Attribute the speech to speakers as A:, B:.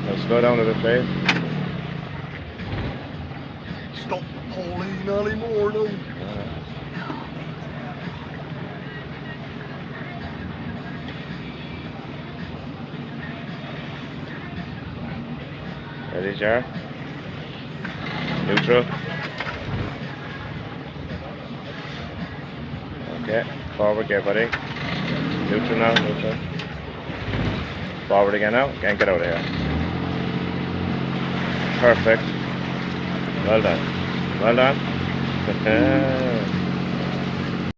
A: Now slow down a bit, please.
B: Stop pulling anymore now.
A: Ready, Jar? Neutral. Okay, forward, get buddy. Neutral now, neutral. Forward again now, can't get out of here. Perfect. Well done. Well done.